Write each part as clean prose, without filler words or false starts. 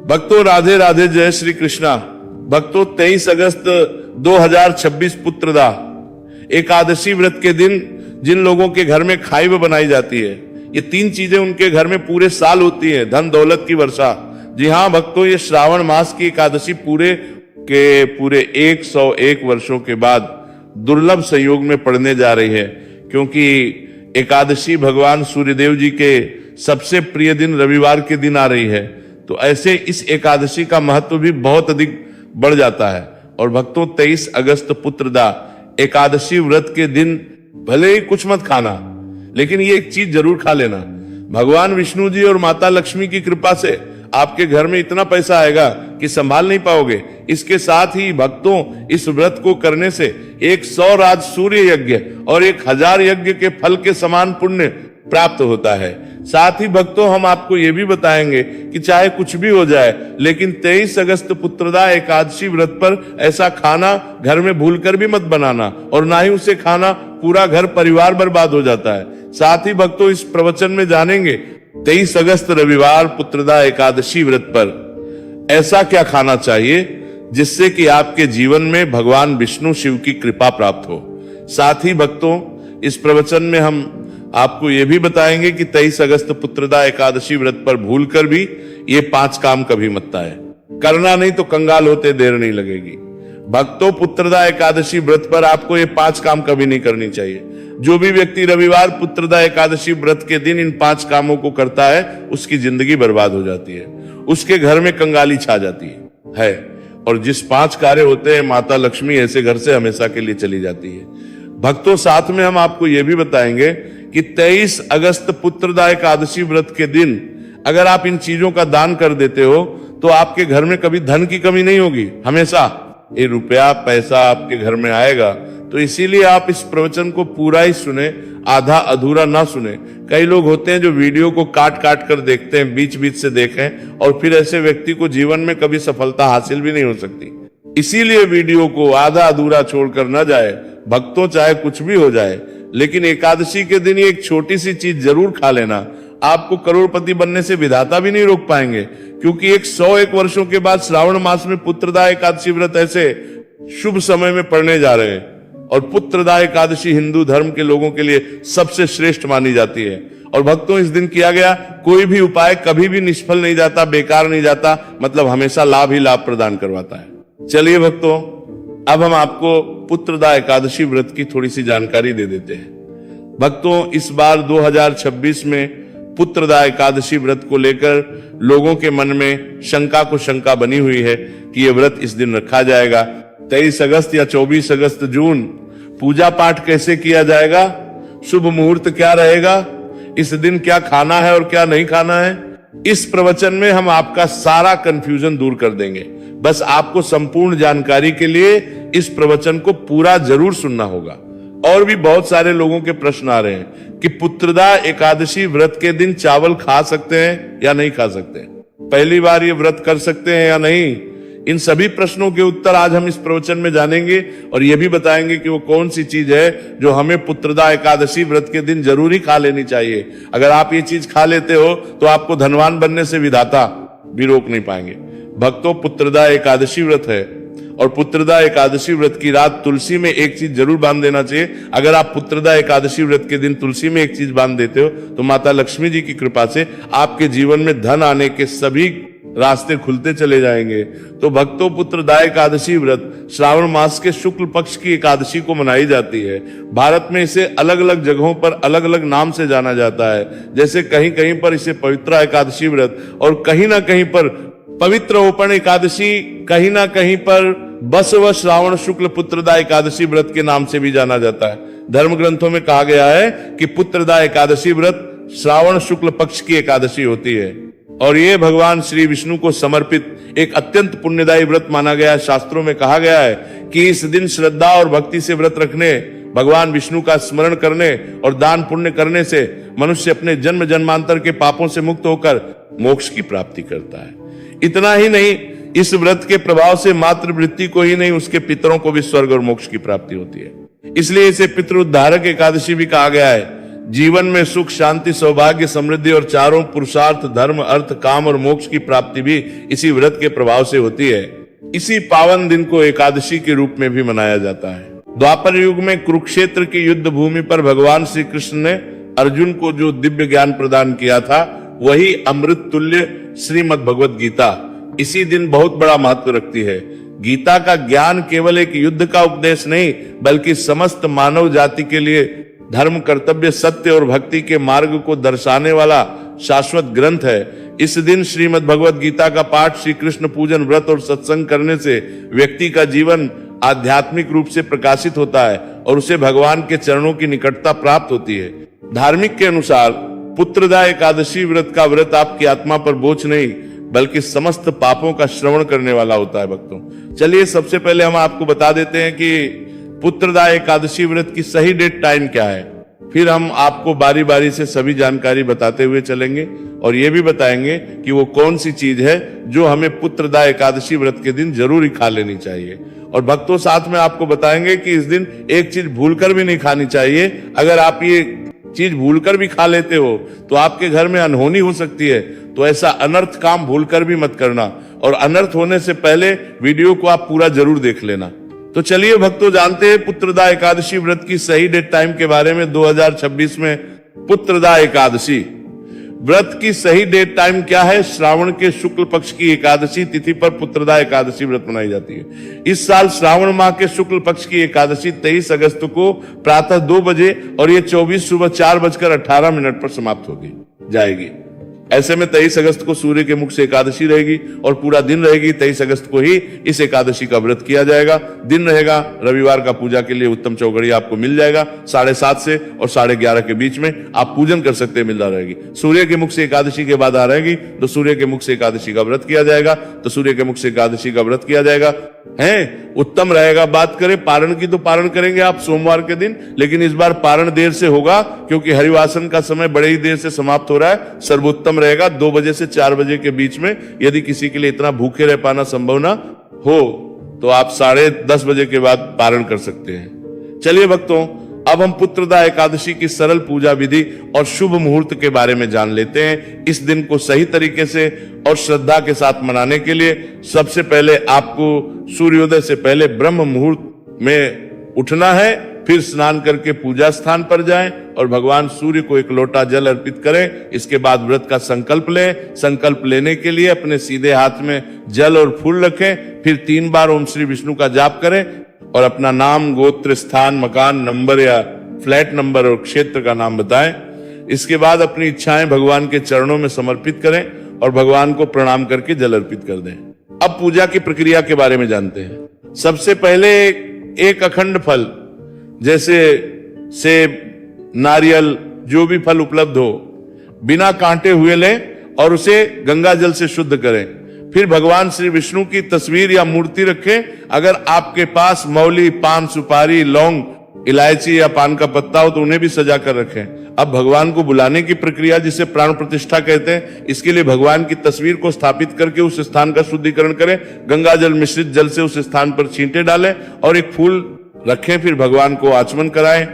भक्तों राधे राधे, जय श्री कृष्णा। भक्तों 23 अगस्त 2026 पुत्रदा एकादशी व्रत के दिन जिन लोगों के घर में खाई बनाई जाती है, ये 3 चीजें उनके घर में पूरे साल होती है, धन दौलत की वर्षा। जी हाँ भक्तों, ये श्रावण मास की एकादशी पूरे 101 वर्षों के बाद दुर्लभ संयोग में पड़ने जा रही है, क्योंकि एकादशी भगवान सूर्यदेव जी के सबसे प्रिय दिन रविवार के दिन आ रही है। तो ऐसे इस एकादशी का महत्व भी बहुत अधिक बढ़ जाता है। और भक्तों 23 अगस्त पुत्रदा एकादशी व्रत के दिन भले ही कुछ मत खाना, लेकिन ये एक चीज जरूर खा लेना। भगवान विष्णु जी और माता लक्ष्मी की कृपा से आपके घर में इतना पैसा आएगा कि संभाल नहीं पाओगे। इसके साथ ही भक्तों इस व्रत को करने से 100 राज सूर्य यज्ञ और 1000 यज्ञ के फल के समान पुण्य प्राप्त होता है। साथ ही भक्तों हम आपको ये भी बताएंगे कि चाहे कुछ भी हो जाए, लेकिन 23 अगस्त पुत्रदा एकादशी व्रत पर ऐसा खाना घर में भूलकर भी मत बनाना, और ना ही उसे खाना पूरा घर परिवार बर्बाद हो जाता है। साथ ही भक्तों इस प्रवचन में जानेंगे 23 अगस्त रविवार पुत्रदा एकादशी व्रत पर ऐसा क्या खाना चाहिए जिससे कि आपके जीवन में भगवान विष्णु शिव की कृपा प्राप्त हो। साथ ही भक्तों इस प्रवचन में हम आपको यह भी बताएंगे कि 23 अगस्त पुत्रदा एकादशी व्रत पर भूलकर भी ये 5 काम कभी मत आए, करना नहीं तो कंगाल होते देर नहीं लगेगी। भक्तों पुत्रदा एकादशी व्रत पर आपको ये 5 काम कभी नहीं करनी चाहिए। जो भी व्यक्ति रविवार पुत्रदा एकादशी व्रत के दिन इन 5 कामों को करता है, उसकी जिंदगी बर्बाद हो जाती है, उसके घर में कंगाली छा जाती है। और जिस 5 कार्य होते हैं, माता लक्ष्मी ऐसे घर से हमेशा के लिए चली जाती है। भक्तों साथ में हम आपको यह भी बताएंगे कि 23 अगस्त पुत्रदा एकादशी व्रत के दिन अगर आप इन चीजों का दान कर देते हो तो आपके घर में कभी धन की कमी नहीं होगी, हमेशा ये रुपया पैसा आपके घर में आएगा। तो इसीलिए आप इस प्रवचन को पूरा ही सुने, आधा अधूरा ना सुने। कई लोग होते हैं जो वीडियो को काट काट कर देखते हैं, बीच बीच से देखें, और फिर ऐसे व्यक्ति को जीवन में कभी सफलता हासिल भी नहीं हो सकती। इसीलिए वीडियो को आधा अधूरा छोड़कर न जाए। भक्तों चाहे कुछ भी हो जाए, लेकिन एकादशी के दिन एक छोटी सी चीज जरूर खा लेना। आपको करोड़पति बनने से विधाता भी नहीं रोक पाएंगे, क्योंकि 101 वर्षों के बाद श्रावण मास में पुत्रदा एकादशी व्रत ऐसे शुभ समय में पड़ने जा रहे हैं। और पुत्रदा एकादशी हिंदू धर्म के लोगों के लिए सबसे श्रेष्ठ मानी जाती है। और भक्तों इस दिन किया गया कोई भी उपाय कभी भी निष्फल नहीं जाता, बेकार नहीं जाता, मतलब हमेशा लाभ ही लाभ प्रदान करवाता है। चलिए भक्तों, अब हम आपको पुत्रदा एकादशी व्रत की थोड़ी सी जानकारी दे देते हैं। भक्तों इस बार 2026 में पुत्रदा एकादशी व्रत को लेकर लोगों के मन में शंका को शंका बनी हुई है कि यह व्रत इस दिन रखा जाएगा। 23 अगस्त या 24 अगस्त जून पूजा पाठ कैसे किया जाएगा, शुभ मुहूर्त क्या रहेगा, इस दिन क्या खाना है और क्या नहीं खाना है, इस प्रवचन में हम आपका सारा कंफ्यूजन दूर कर देंगे। बस आपको संपूर्ण जानकारी के लिए इस प्रवचन को पूरा जरूर सुनना होगा। और भी बहुत सारे लोगों के प्रश्न आ रहे हैं कि पुत्रदा एकादशी व्रत के दिन चावल खा सकते हैं या नहीं खा सकते, पहली बार ये व्रत कर सकते हैं या नहीं। इन सभी प्रश्नों के उत्तर आज हम इस प्रवचन में जानेंगे, और यह भी बताएंगे कि वो कौन सी चीज है जो हमें पुत्रदा एकादशी व्रत के दिन जरूरी खा लेनी चाहिए। अगर आप ये चीज खा लेते हो तो आपको धनवान बनने से विधाता भी रोक नहीं पाएंगे। भक्तों पुत्रदा एकादशी व्रत है, और पुत्रदा एकादशी व्रत की रात तुलसी में एक चीज जरूर बांध देना चाहिए। अगर आप पुत्रदा एकादशी व्रत के दिन तुलसी में एक चीज बांध देते हो तो माता लक्ष्मी जी की कृपा से आपके जीवन में धन आने के सभी रास्ते खुलते चले जाएंगे। तो भक्तों पुत्रदा एकादशी व्रत श्रावण मास के शुक्ल पक्ष की एकादशी को मनाई जाती है। भारत में इसे अलग अलग जगहों पर अलग अलग नाम से जाना जाता है। जैसे कहीं कहीं पर इसे पवित्रा एकादशी व्रत, और कहीं ना कहीं पर पवित्र ओपन एकादशी, कहीं ना कहीं पर बसव श्रावण शुक्ल पुत्रदा एकादशी व्रत के नाम से भी जाना जाता है। धर्म ग्रंथों में कहा गया है कि पुत्रदा एकादशी व्रत श्रावण शुक्ल पक्ष की एकादशी होती है, और ये भगवान श्री विष्णु को समर्पित एक अत्यंत पुण्यदायी व्रत माना गया है। शास्त्रों में कहा गया है कि इस दिन श्रद्धा और भक्ति से व्रत रखने, भगवान विष्णु का स्मरण करने और दान पुण्य करने से मनुष्य अपने जन्म जन्मांतर के पापों से मुक्त होकर मोक्ष की प्राप्ति करता है। इतना ही नहीं, इस व्रत के प्रभाव से मातृवृत्ति को ही नहीं, उसके पितरों को भी स्वर्ग और मोक्ष की प्राप्ति होती है। इसलिए इसे पितृ उद्धारक एकादशी भी कहा गया है। जीवन में सुख, शांति, सौभाग्य, समृद्धि और चारों पुरुषार्थ, धर्म, अर्थ, काम और मोक्ष की प्राप्ति भी इसी व्रत के प्रभाव से होती है। इसी पावन दिन को एकादशी के रूप में भी मनाया जाता है। द्वापर युग में कुरुक्षेत्र की युद्ध भूमि पर भगवान श्री कृष्ण ने अर्जुन को जो दिव्य ज्ञान प्रदान किया था, वही अमृत तुल्य श्रीमद् भगवत गीता इसी दिन बहुत बड़ा महत्व रखती है। गीता का ज्ञान केवल एक युद्ध का उपदेश नहीं, बल्कि समस्त मानव जाति के लिए धर्म, कर्तव्य, सत्य और भक्ति के मार्ग को दर्शाने वाला शाश्वत ग्रंथ है। इस दिन श्रीमद् भगवत गीता का पाठ, श्री कृष्ण पूजन, व्रत और सत्संग करने से व्यक्ति का जीवन आध्यात्मिक रूप से प्रकाशित होता है और उसे भगवान के चरणों की निकटता प्राप्त होती है। धार्मिक के अनुसार पुत्रदा एकादशी व्रत का व्रत आपकी आत्मा पर बोझ नहीं, बल्कि समस्त पापों का श्रवण करने वाला होता है। भक्तों, चलिए सबसे पहले हम आपको बता देते हैं कि पुत्रदा एकादशी व्रत की सही डेट टाइम क्या है। फिर हम आपको बारी बारी से सभी जानकारी बताते हुए चलेंगे और ये भी बताएंगे कि वो कौन सी चीज है जो हमें पुत्रदा एकादशी व्रत के दिन जरूर खा लेनी चाहिए। और भक्तों, साथ में आपको बताएंगे कि इस दिन एक चीज भूलकर भी नहीं खानी चाहिए। अगर आप ये चीज भूलकर भी खा लेते हो तो आपके घर में अनहोनी हो सकती है। तो ऐसा अनर्थ काम भूलकर भी मत करना और अनर्थ होने से पहले वीडियो को आप पूरा जरूर देख लेना। तो चलिए भक्तों, जानते हैं पुत्रदा एकादशी व्रत की सही डेट टाइम के बारे में। 2026 में पुत्रदा एकादशी व्रत की सही डेट टाइम क्या है? श्रावण के शुक्ल पक्ष की एकादशी तिथि पर पुत्रदा एकादशी व्रत मनाई जाती है। इस साल श्रावण माह के शुक्ल पक्ष की एकादशी 23 अगस्त को प्रातः 2 बजे और ये 24 सुबह 4:18 पर समाप्त होगी जाएगी। ऐसे में 23 अगस्त को सूर्य के मुख से एकादशी रहेगी और पूरा दिन रहेगी। 23 अगस्त को ही इस एकादशी का व्रत किया जाएगा। दिन रहेगा रविवार का, पूजा के लिए उत्तम चौघड़ी आपको मिल जाएगा। 7:30 से और 11:30 के बीच में आप पूजन कर सकते हैं, मिलता रहेगी। सूर्य के मुख से एकादशी के बाद आ रहेगी तो सूर्य के मुख से एकादशी का व्रत किया जाएगा। तो सूर्य के मुख से एकादशी का व्रत किया जाएगा, है उत्तम रहेगा। बात करें पारण की, तो पारण करेंगे आप सोमवार के दिन, लेकिन इस बार पारण देर से होगा क्योंकि हरिवासन का समय बड़े ही देर से समाप्त हो रहा है। सर्वोत्तम रहेगा 2 बजे से 4 बजे के बीच में। यदि किसी के लिए इतना भूखे रह पाना संभव ना हो तो आप 10:30 बजे के बाद पारण कर सकते हैं। चलिए भक्तों, अब हम पुत्रदा एकादशी की सरल पूजा विधि और शुभ मुहूर्त के बारे में जान लेते हैं। इस दिन को सही तरीके से और श्रद्धा के साथ मनाने के लिए सबसे पहले आपको सूर्योदय से पहले ब्रह्म मुहूर्त में उठना है। फिर स्नान करके पूजा स्थान पर जाएं और भगवान सूर्य को एक लोटा जल अर्पित करें। इसके बाद व्रत का संकल्प लें। संकल्प लेने के लिए अपने सीधे हाथ में जल और फूल रखें। फिर 3 बार ओम श्री विष्णु का जाप करें और अपना नाम, गोत्र, स्थान, मकान, नंबर या फ्लैट नंबर और क्षेत्र का नाम बताएं। इसके बाद अपनी इच्छाएं भगवान के चरणों में समर्पित करें और भगवान को प्रणाम करके जल अर्पित कर दें। अब पूजा की प्रक्रिया के बारे में जानते हैं। सबसे पहले एक अखंड फल जैसे सेब, नारियल, जो भी फल उपलब्ध हो, बिना कांटे हुए लें और उसे गंगा जल से शुद्ध करें। फिर भगवान श्री विष्णु की तस्वीर या मूर्ति रखें। अगर आपके पास मौली, पान, सुपारी, लौंग, इलायची या पान का पत्ता हो तो उन्हें भी सजा कर रखें। अब भगवान को बुलाने की प्रक्रिया, जिसे प्राण प्रतिष्ठा कहते हैं, इसके लिए भगवान की तस्वीर को स्थापित करके उस स्थान का शुद्धिकरण करें। गंगा जल मिश्रित जल से उस स्थान पर छींटे डालें और एक फूल रखें। फिर भगवान को आचमन कराएं,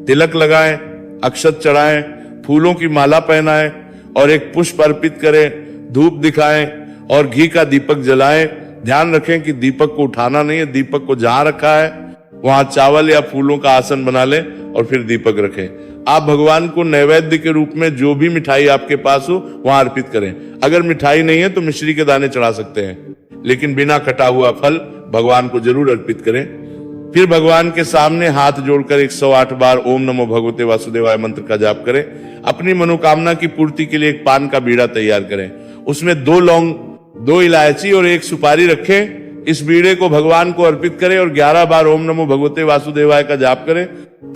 तिलक लगाएं, अक्षत चढ़ाएं, फूलों की माला पहनाएं और एक पुष्प अर्पित करें, धूप दिखाएं और घी का दीपक जलाएं। ध्यान रखें कि दीपक को उठाना नहीं है, दीपक को जहां रखा है वहां चावल या फूलों का आसन बना लें और फिर दीपक रखें। आप भगवान को नैवेद्य के रूप में जो भी मिठाई आपके पास हो वहां अर्पित करें। अगर मिठाई नहीं है तो मिश्री के दाने चढ़ा सकते हैं, लेकिन बिना कटा हुआ फल भगवान को जरूर अर्पित करें। फिर भगवान के सामने हाथ जोड़कर 108 बार ओम नमो भगवते वासुदेवाय मंत्र का जाप करें। अपनी मनोकामना की पूर्ति के लिए एक पान का बीड़ा तैयार करें। उसमें 2 लौंग, 2 इलायची और 1 सुपारी रखें। इस बीड़े को भगवान को अर्पित करें और 11 बार ओम नमो भगवते वासुदेवाय का जाप करें।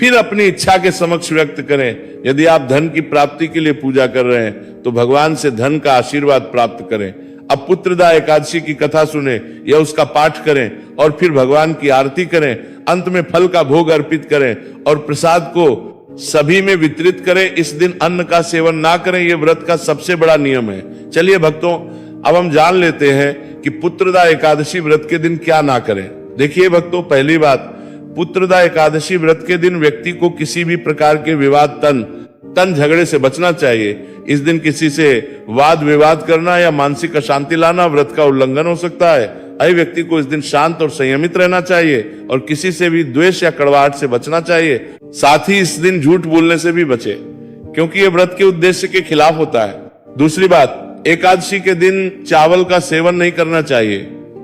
फिर अपनी इच्छा के समक्ष व्यक्त करें। यदि आप धन की प्राप्ति के लिए पूजा कर रहे हैं तो भगवान से धन का आशीर्वाद प्राप्त करें। अब पुत्रदा एकादशी की कथा सुने या उसका पाठ करें और फिर भगवान की आरती करें। अंत में फल का भोग अर्पित करें और प्रसाद को सभी में वितरित करें। इस दिन अन्न का सेवन ना करें, यह व्रत का सबसे बड़ा नियम है। चलिए भक्तों, अब हम जान लेते हैं कि पुत्रदा एकादशी व्रत के दिन क्या ना करें। देखिए भक्तों, पहली बात, पुत्रदा एकादशी व्रत के दिन व्यक्ति को किसी भी प्रकार के विवाद तन झगड़े से बचना चाहिए। इस दिन किसी से वाद विवाद करना या मानसिक अशांति लाना व्रत का उल्लंघन हो सकता है। ऐसे व्यक्ति को इस दिन शांत और संयमित रहना चाहिए और किसी से भी द्वेष या कड़वाहट से बचना चाहिए। साथ ही इस दिन झूठ बोलने से भी बचे, क्योंकि ये व्रत के उद्देश्य के खिलाफ होता है। दूसरी बात, एकादशी के दिन चावल का सेवन नहीं करना चाहिए,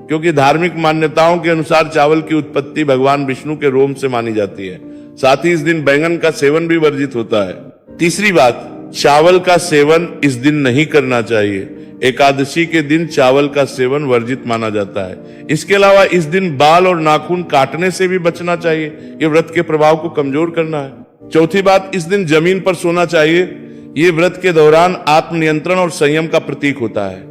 क्योंकि धार्मिक मान्यताओं के अनुसार चावल की उत्पत्ति भगवान विष्णु के रोम से मानी जाती है। साथ ही इस दिन बैंगन का सेवन भी वर्जित होता है। तीसरी बात, चावल का सेवन इस दिन नहीं करना चाहिए। एकादशी के दिन चावल का सेवन वर्जित माना जाता है। इसके अलावा इस दिन बाल और नाखून काटने से भी बचना चाहिए, ये व्रत के प्रभाव को कमजोर करना है। चौथी बात, इस दिन जमीन पर सोना चाहिए। ये व्रत के दौरान आत्मनियंत्रण और संयम का प्रतीक होता है।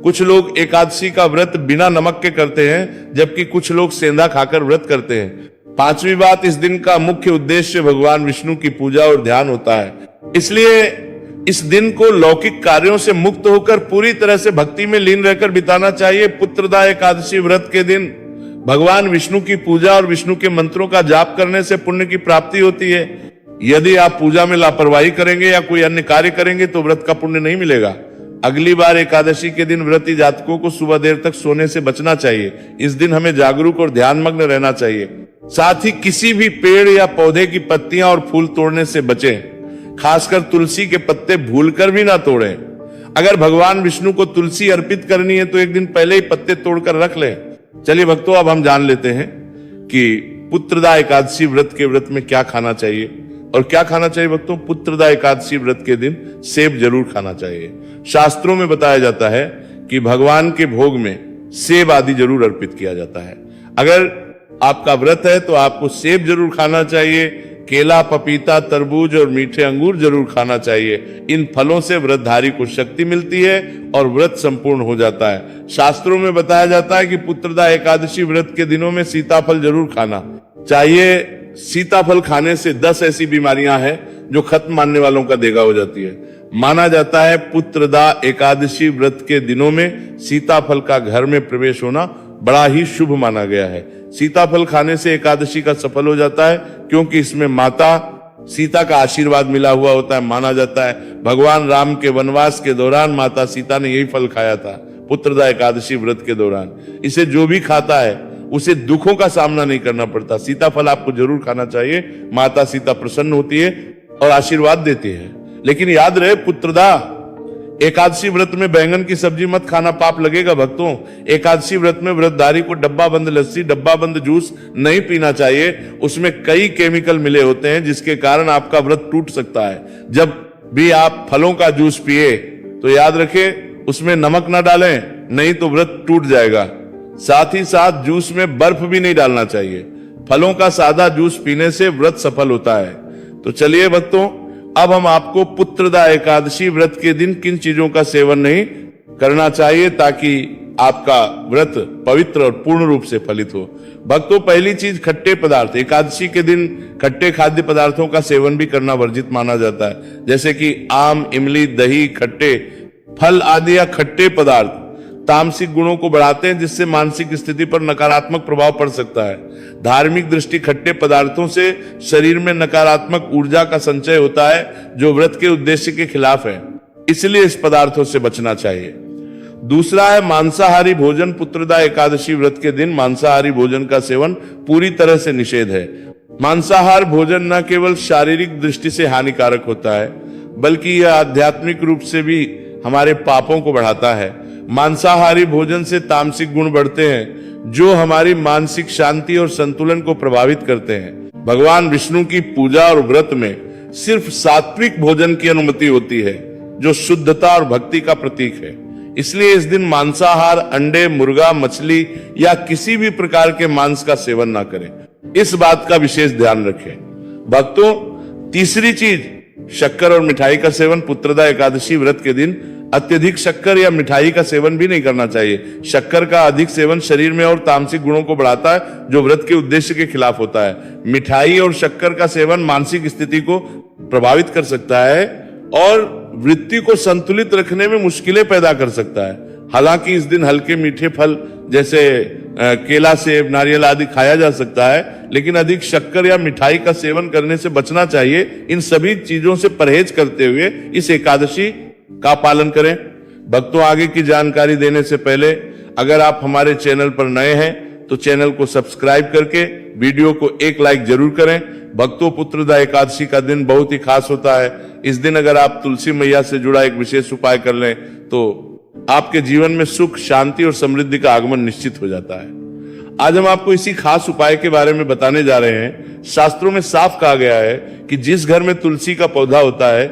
कुछ लोग एकादशी का व्रत बिना नमक के करते हैं, जबकि कुछ लोग सेंधा खाकर व्रत करते हैं। पांचवी बात, इस दिन का मुख्य उद्देश्य भगवान विष्णु की पूजा और ध्यान होता है, इसलिए इस दिन को लौकिक कार्यों से मुक्त होकर पूरी तरह से भक्ति में लीन रहकर बिताना चाहिए। पुत्रदा एकादशी व्रत के दिन भगवान विष्णु की पूजा और विष्णु के मंत्रों का जाप करने से पुण्य की प्राप्ति होती है। यदि आप पूजा में लापरवाही करेंगे या कोई अन्य कार्य करेंगे तो व्रत का पुण्य नहीं मिलेगा। अगली बार एकादशी के दिन व्रती जातकों को सुबह देर तक सोने से बचना चाहिए। इस दिन हमें जागरूक और ध्यानमग्न रहना चाहिए। साथ ही किसी भी पेड़ या पौधे की पत्तियां और फूल तोड़ने से बचें, खासकर तुलसी के पत्ते भूलकर भी ना तोड़ें। अगर भगवान विष्णु को तुलसी अर्पित करनी है तो एक दिन पहले ही पत्ते तोड़कर रख लें। चलिए भक्तों, अब हम जान लेते हैं कि पुत्रदा एकादशी व्रत के व्रत में क्या खाना चाहिए और क्या खाना चाहिए। भक्तों, पुत्रदा एकादशी व्रत के दिन सेब जरूर खाना चाहिए। शास्त्रों में बताया जाता है कि भगवान के भोग में सेब आदि जरूर अर्पित किया जाता है। अगर आपका व्रत है तो आपको सेब जरूर खाना चाहिए। केला, पपीता, तरबूज और मीठे अंगूर जरूर खाना चाहिए। इन फलों से व्रतधारी को शक्ति मिलती है और व्रत संपूर्ण हो जाता है। शास्त्रों में बताया जाता है कि पुत्रदा एकादशी व्रत के दिनों में सीताफल जरूर खाना चाहिए। सीताफल खाने से 10 ऐसी बीमारियां हैं जो खत्म मानने वालों का देगा हो जाती है। माना जाता है पुत्रदा एकादशी व्रत के दिनों में सीताफल का घर में प्रवेश होना बड़ा ही शुभ माना गया है। सीताफल खाने से एकादशी का सफल हो जाता है, क्योंकि इसमें माता सीता का आशीर्वाद मिला हुआ होता है। माना जाता है भगवान राम के वनवास के दौरान माता सीता ने यही फल खाया था पुत्रदा एकादशी व्रत के दौरान। इसे जो भी खाता है उसे दुखों का सामना नहीं करना पड़ता। सीताफल आपको जरूर खाना चाहिए। माता सीता प्रसन्न होती है और आशीर्वाद देती है। लेकिन याद रहे, पुत्रदा एकादशी व्रत में बैंगन की सब्जी मत खाना, पाप लगेगा भक्तों। एकादशी व्रत में व्रतधारी को डब्बा बंद लस्सी, डब्बा बंद जूस नहीं पीना चाहिए। उसमें कई केमिकल मिले होते हैं जिसके कारण आपका व्रत टूट सकता है। जब भी आप फलों का जूस पिए तो याद रखें उसमें नमक ना डालें, नहीं तो व्रत टूट जाएगा। साथ ही साथ जूस में बर्फ भी नहीं डालना चाहिए। फलों का सादा जूस पीने से व्रत सफल होता है। तो चलिए भक्तों, अब हम आपको पुत्रदा एकादशी व्रत के दिन किन चीजों का सेवन नहीं करना चाहिए ताकि आपका व्रत पवित्र और पूर्ण रूप से फलित हो। भक्तों, पहली चीज खट्टे पदार्थ। एकादशी के दिन खट्टे खाद्य पदार्थों का सेवन भी करना वर्जित माना जाता है, जैसे कि आम, इमली, दही, खट्टे फल आदि या खट्टे पदार्थ तामसिक गुणों को बढ़ाते हैं, जिससे मानसिक स्थिति पर नकारात्मक प्रभाव पड़ सकता है। धार्मिक दृष्टि खट्टे पदार्थों से शरीर में नकारात्मक ऊर्जा का संचय होता है, जो व्रत के उद्देश्य के खिलाफ है। इसलिए इस पदार्थों से बचना चाहिए। दूसरा है मांसाहारी भोजन। पुत्रदा एकादशी व्रत के दिन मांसाहारी भोजन का सेवन पूरी तरह से निषेध है। मांसाहार भोजन न केवल शारीरिक दृष्टि से हानिकारक होता है, बल्कि यह आध्यात्मिक रूप से भी हमारे पापों को बढ़ाता है। मांसाहारी भोजन से तामसिक गुण बढ़ते हैं, जो हमारी मानसिक शांति और संतुलन को प्रभावित करते हैं। भगवान विष्णु की पूजा और व्रत में सिर्फ सात्विक भोजन की अनुमति होती है, जो शुद्धता और भक्ति का प्रतीक है। इसलिए इस दिन मांसाहार, अंडे, मुर्गा, मछली या किसी भी प्रकार के मांस का सेवन ना करें। इस बात का विशेष ध्यान रखें। भक्तों, तीसरी चीज, शक्कर और मिठाई का सेवन। पुत्रदा एकादशी व्रत के दिन अत्यधिक शक्कर या मिठाई का सेवन भी नहीं करना चाहिए। शक्कर का अधिक सेवन शरीर में और तामसिक गुणों को बढ़ाता है, जो व्रत के उद्देश्य के खिलाफ होता है। मिठाई और शक्कर का सेवन मानसिक स्थिति को प्रभावित कर सकता है और वृत्ति को संतुलित रखने में मुश्किलें पैदा कर सकता है। हालांकि इस दिन हल्के मीठे फल जैसे केला, सेब, नारियल आदि खाया जा सकता है, लेकिन अधिक शक्कर या मिठाई का सेवन करने से बचना चाहिए। इन सभी चीजों से परहेज करते हुए इस एकादशी का पालन करें। भक्तों, आगे की जानकारी देने से पहले अगर आप हमारे चैनल पर नए हैं तो चैनल को सब्सक्राइब करके वीडियो को एक लाइक जरूर करें। भक्तों, पुत्रदा एकादशी का दिन बहुत ही खास होता है। इस दिन अगर आप तुलसी मैया से जुड़ा एक विशेष उपाय कर लें तो आपके जीवन में सुख, शांति और समृद्धि का आगमन निश्चित हो जाता है। आज हम आपको इसी खास उपाय के बारे में बताने जा रहे हैं। शास्त्रों में साफ कहा गया है कि जिस घर में तुलसी का पौधा होता है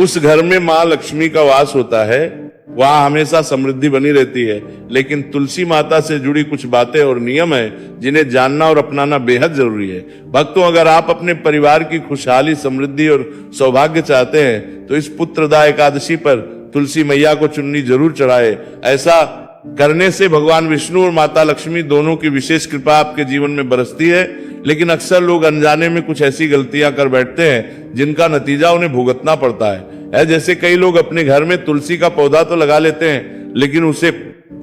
उस घर में मां लक्ष्मी का वास होता है, वहां हमेशा समृद्धि बनी रहती है। लेकिन तुलसी माता से जुड़ी कुछ बातें और नियम है जिन्हें जानना और अपनाना बेहद जरूरी है। भक्तों, अगर आप अपने परिवार की खुशहाली, समृद्धि और सौभाग्य चाहते हैं तो इस पुत्रदा एकादशी पर तुलसी मैया को चुन्नी जरूर चढ़ाए। ऐसा करने से भगवान विष्णु और माता लक्ष्मी दोनों की विशेष कृपा आपके जीवन में बरसती है। लेकिन अक्सर लोग अनजाने में कुछ ऐसी गलतियां कर बैठते हैं जिनका नतीजा उन्हें भुगतना पड़ता है। जैसे कई लोग अपने घर में तुलसी का पौधा तो लगा लेते हैं लेकिन उसे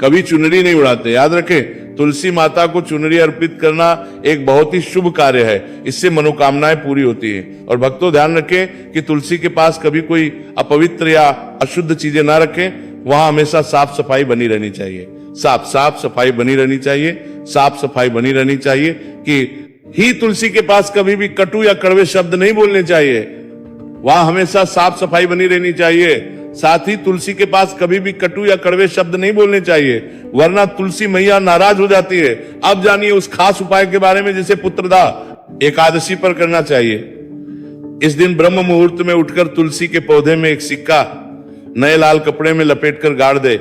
कभी चुनरी नहीं उड़ाते। याद रखें, तुलसी माता को चुनरी अर्पित करना एक बहुत ही शुभ कार्य है। इससे मनोकामनाएं पूरी होती हैं। और भक्तों, ध्यान रखें कि तुलसी के पास कभी कोई अपवित्र या अशुद्ध चीजें ना रखें। वहां हमेशा साफ सफाई बनी रहनी चाहिए। साफ सफाई बनी रहनी चाहिए। साफ सफाई बनी रहनी चाहिए कि ही तुलसी के पास कभी भी कटु या कड़वे शब्द नहीं बोलने चाहिए। वहां हमेशा साफ सफाई बनी रहनी चाहिए। साथ ही तुलसी के पास कभी भी कटु या कड़वे शब्द नहीं बोलने चाहिए, वरना तुलसी मैया नाराज हो जाती है। अब जानिए उस खास उपाय के बारे में जिसे पुत्रदा एकादशी पर करना चाहिए। इस दिन ब्रह्म मुहूर्त में उठकर तुलसी के पौधे में एक सिक्का नए लाल कपड़े में लपेटकर गाड़ दे।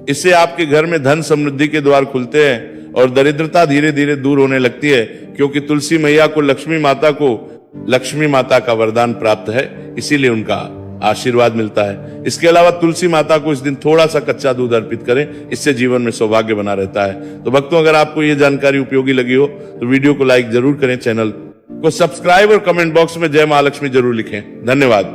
इससे आपके घर में धन समृद्धि के द्वार खुलते हैं और दरिद्रता धीरे धीरे दूर होने लगती है, क्योंकि तुलसी मैया को लक्ष्मी माता का वरदान प्राप्त है, इसीलिए उनका आशीर्वाद मिलता है। इसके अलावा तुलसी माता को इस दिन थोड़ा सा कच्चा दूध अर्पित करें, इससे जीवन में सौभाग्य बना रहता है। तो भक्तों, अगर आपको ये जानकारी उपयोगी लगी हो तो वीडियो को लाइक जरूर करें, चैनल को सब्सक्राइब और कमेंट बॉक्स में जय महालक्ष्मी जरूर लिखें। धन्यवाद।